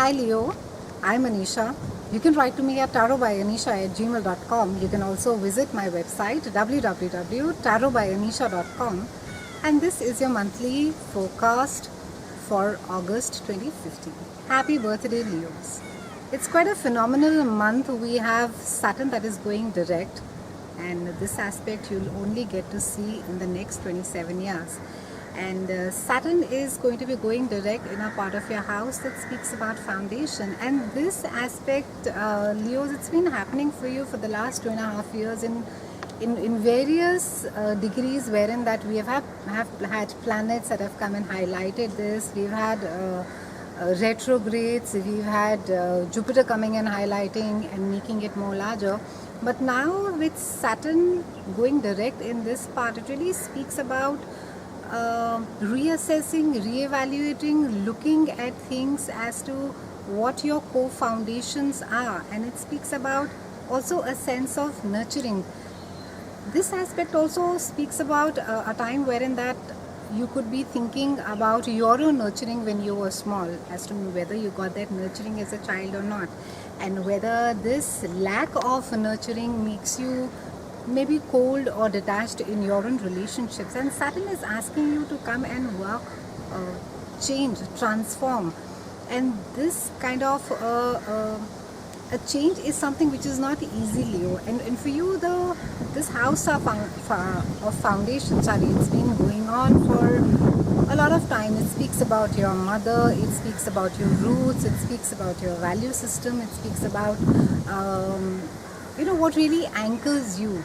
Hi Leo, I'm Anisha. You can write to me at tarotbyanisha@gmail.com. You can also visit my website www.tarotbyanisha.com. And this is your monthly forecast for August 2015. Happy birthday, Leos. It's quite a phenomenal month. We have Saturn that is going direct, and this aspect you'll only get to see in the next 27 years. And Saturn is going to be going direct in a part of your house that speaks about foundation. And this aspect, Leos, it's been happening for you for the last 2.5 years in various degrees, wherein that we have had planets that have come and highlighted this. We've had retrogrades, we've had Jupiter coming and highlighting and making it more larger. But now with Saturn going direct in this part, it really speaks about reassessing, reevaluating, looking at things as to what your core foundations are. And it speaks about also a sense of nurturing. This aspect also speaks about a time wherein that you could be thinking about your own nurturing when you were small, as to whether you got that nurturing as a child or not, and whether this lack of nurturing makes you maybe cold or detached in your own relationships. And Saturn is asking you to come and work, change, transform. And this kind of a change is something which is not easy, Leo. And for you, this house of foundation, it's been going on for a lot of time. It speaks about your mother, it speaks about your roots, it speaks about your value system, it speaks about what really anchors you.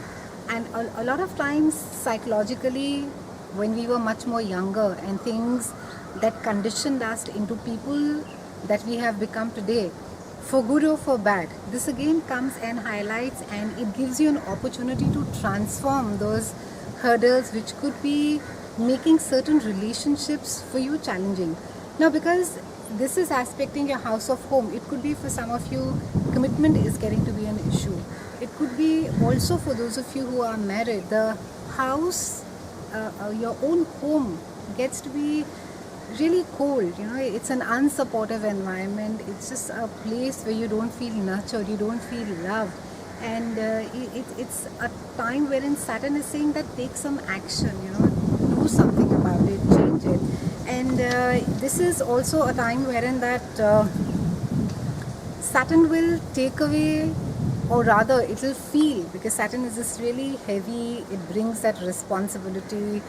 And a lot of times psychologically, when we were much more younger, and things that conditioned us into people that we have become today, for good or for bad, this again comes and highlights, and it gives you an opportunity to transform those hurdles which could be making certain relationships for you challenging. Now, because this is aspecting your house of home, it could be for some of you commitment is getting to be an issue. It could be also for those of you who are married, the house, your own home gets to be really cold. It's an unsupportive environment. It's just a place where you don't feel nurtured, you don't feel loved. And it's a time wherein Saturn is saying that take some action, do something about it, change it. And this is also a time wherein that Saturn will take away, or rather it will feel, because Saturn is just really heavy, it brings that responsibility,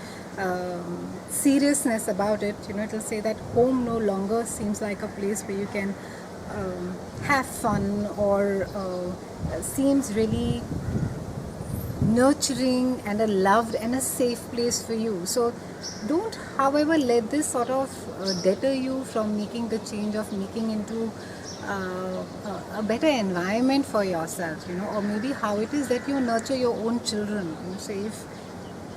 seriousness about it. It will say that home no longer seems like a place where you can have fun, or seems really nurturing and a loved and a safe place for you. So don't, however, let this sort of deter you from making the change of making into a better environment for yourself, or maybe how it is that you nurture your own children. So if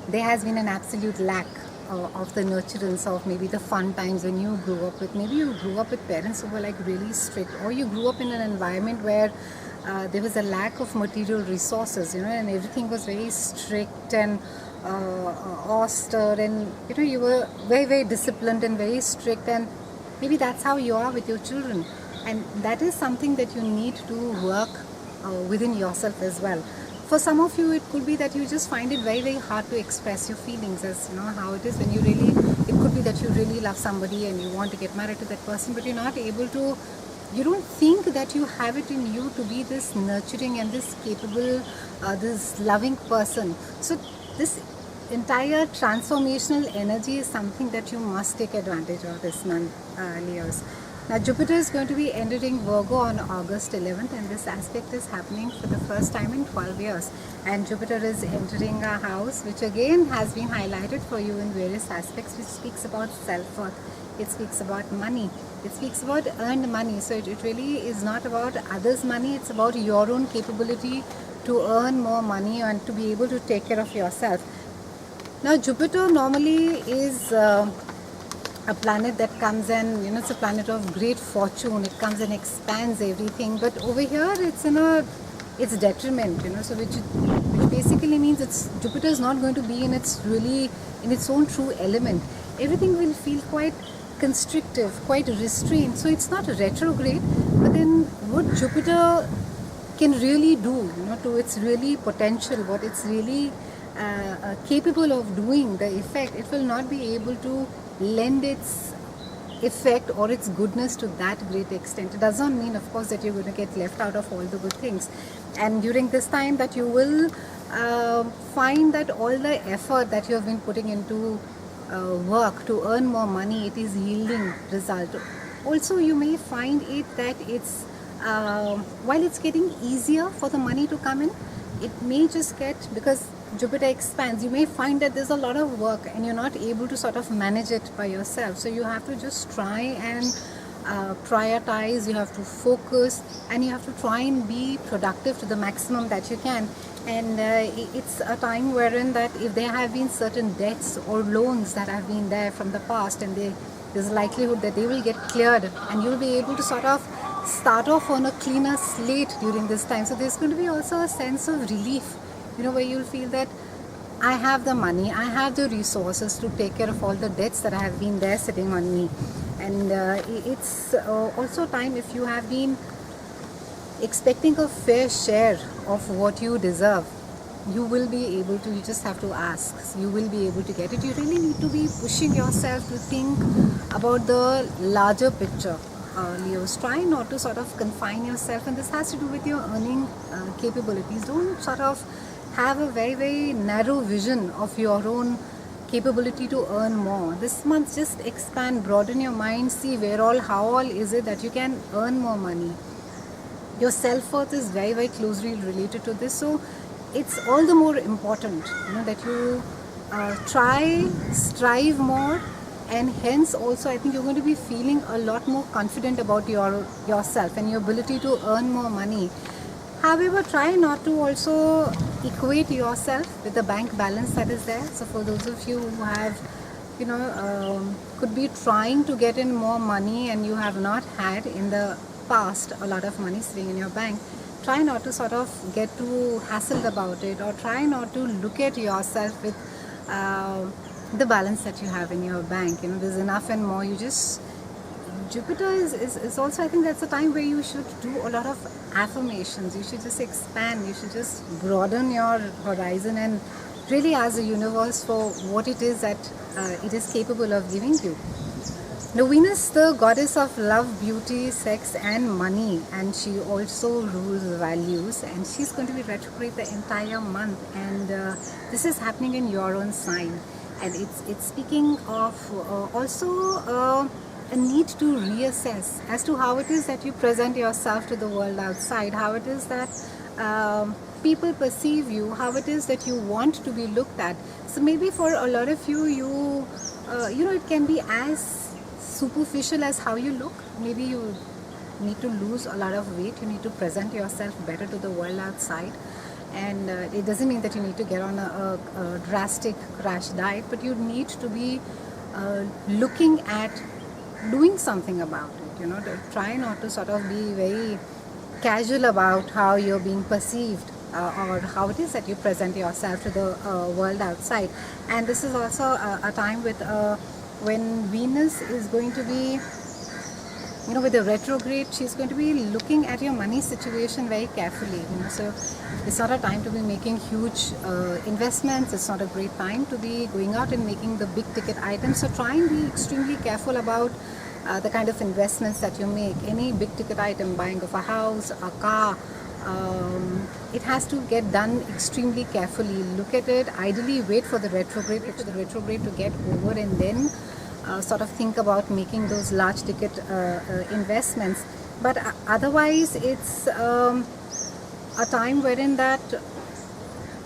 there has been an absolute lack of the nurturance of maybe the fun times when you grew up with, maybe you grew up with parents who were like really strict, or you grew up in an environment where there was a lack of material resources, and everything was very strict and austere, and you were very, very disciplined and very strict, and maybe that's how you are with your children. And that is something that you need to work within yourself as well. For some of you, it could be that you just find it very, very hard to express your feelings, as how it is when you really, it could be that you really love somebody and you want to get married to that person, but you're not able to, you don't think that you have it in you to be this nurturing and this capable, this loving person. So this entire transformational energy is something that you must take advantage of this month, Leos. Now, Jupiter is going to be entering Virgo on August 11th, and this aspect is happening for the first time in 12 years. And Jupiter is entering a house which again has been highlighted for you in various aspects, which speaks about self-worth. It speaks about money. It speaks about earned money. So it really is not about others' money. It's about your own capability to earn more money and to be able to take care of yourself. Now, Jupiter normally is a planet that comes and, it's a planet of great fortune. It comes and expands everything. But over here, it's in its detriment, so which basically means Jupiter is not going to be in its own true element. Everything will feel quite constrictive, quite restrained. So it's not retrograde, but then what Jupiter can really do, to its really potential, what it's really capable of doing, the effect, it will not be able to lend its effect or its goodness to that great extent. It does not mean, of course, that you're going to get left out of all the good things. And during this time, that you will find that all the effort that you have been putting into work to earn more money, it is yielding result. Also, you may find it that it's while it's getting easier for the money to come in, it may just get, because Jupiter expands, you may find that there's a lot of work and you're not able to sort of manage it by yourself. So you have to just try and prioritize, you have to focus, and you have to try and be productive to the maximum that you can. And it's a time wherein that if there have been certain debts or loans that have been there from the past, and there's a likelihood that they will get cleared, and you'll be able to sort of start off on a cleaner slate during this time. So there's going to be also a sense of relief, where you'll feel that I have the money, I have the resources to take care of all the debts that have been there sitting on me. And it's also time, if you have been expecting a fair share of what you deserve, you will be able to, you just have to ask, you will be able to get it. You really need to be pushing yourself to think about the larger picture. Leos, try not to sort of confine yourself, and this has to do with your earning capabilities. Don't sort of have a very, very narrow vision of your own capability to earn more. This month, just expand, broaden your mind, see how all is it that you can earn more money. Your self-worth is very, very closely related to this. So it's all the more important, that you strive more, and hence also I think you're going to be feeling a lot more confident about yourself and your ability to earn more money. However, try not to also equate yourself with the bank balance that is there. So for those of you who have, could be trying to get in more money and you have not had in the past a lot of money sitting in your bank, try not to sort of get too hassled about it, or try not to look at yourself with the balance that you have in your bank. There's enough and more. Jupiter is also, I think that's a time where you should do a lot of affirmations. You should just expand, you should just broaden your horizon and really ask the universe for what it is that it is capable of giving you. Now, Venus, the goddess of love, beauty, sex and money, and she also rules values, and she's going to be retrograde the entire month, and this is happening in your own sign. And it's speaking of also a need to reassess as to how it is that you present yourself to the world outside, how it is that people perceive you, how it is that you want to be looked at. So maybe for a lot of you, it can be as superficial as how you look. Maybe you need to lose a lot of weight, you need to present yourself better to the world outside. And it doesn't mean that you need to get on a drastic crash diet, but you need to be looking at doing something about it. To try not to sort of be very casual about how you're being perceived or how it is that you present yourself to the world outside. And this is also a time with when Venus is going to be, with the retrograde, she's going to be looking at your money situation very carefully. So it's not a time to be making huge investments. It's not a great time to be going out and making the big ticket items. So try and be extremely careful about the kind of investments that you make. Any big ticket item, buying of a house, a car, it has to get done extremely carefully. Look at it. Ideally, wait for the retrograde to get over, and then sort of think about making those large ticket investments. But otherwise, it's a time wherein that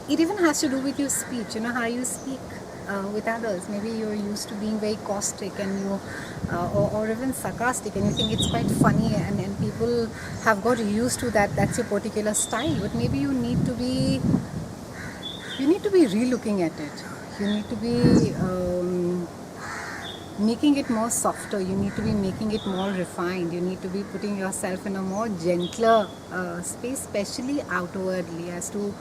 it even has to do with your speech, how you speak with others. Maybe you're used to being very caustic and you or even sarcastic, and you think it's quite funny, and people have got used to that. That's your particular style. But maybe you need to be re-looking at it. You need to be making it more softer. You need to be making it more refined. You need to be putting yourself in a more gentler space, especially outwardly, as to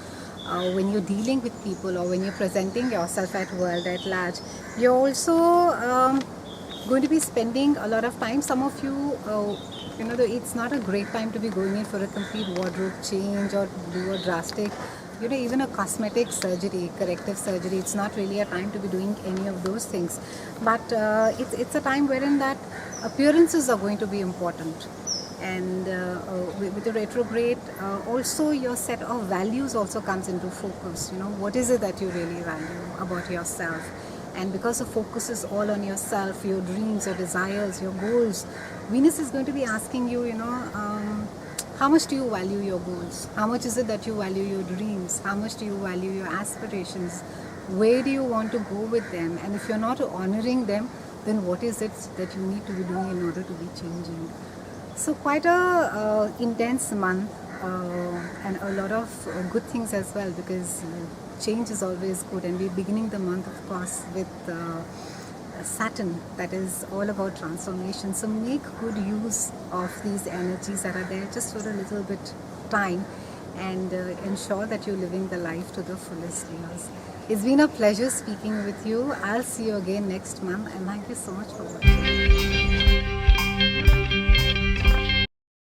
when you're dealing with people or when you're presenting yourself at world at large. You're also going to be spending a lot of time. Some of you, it's not a great time to be going in for a complete wardrobe change or do a drastic, even a cosmetic surgery, corrective surgery. It's not really a time to be doing any of those things. But it's a time wherein that appearances are going to be important. And with the retrograde, also your set of values also comes into focus. What is it that you really value about yourself? And because the focus is all on yourself, your dreams, your desires, your goals, Venus is going to be asking you, how much do you value your goals? How much is it that you value your dreams? How much do you value your aspirations? Where do you want to go with them? And if you're not honoring them, then what is it that you need to be doing in order to be changing? So quite a intense month, and a lot of good things as well, because change is always good, and we're beginning the month, of course, with Saturn, that is all about transformation. So make good use of these energies that are there just for a little bit time, and ensure that you're living the life to the fullest years. It's been a pleasure speaking with you. I'll see you again next month, and thank you so much for watching.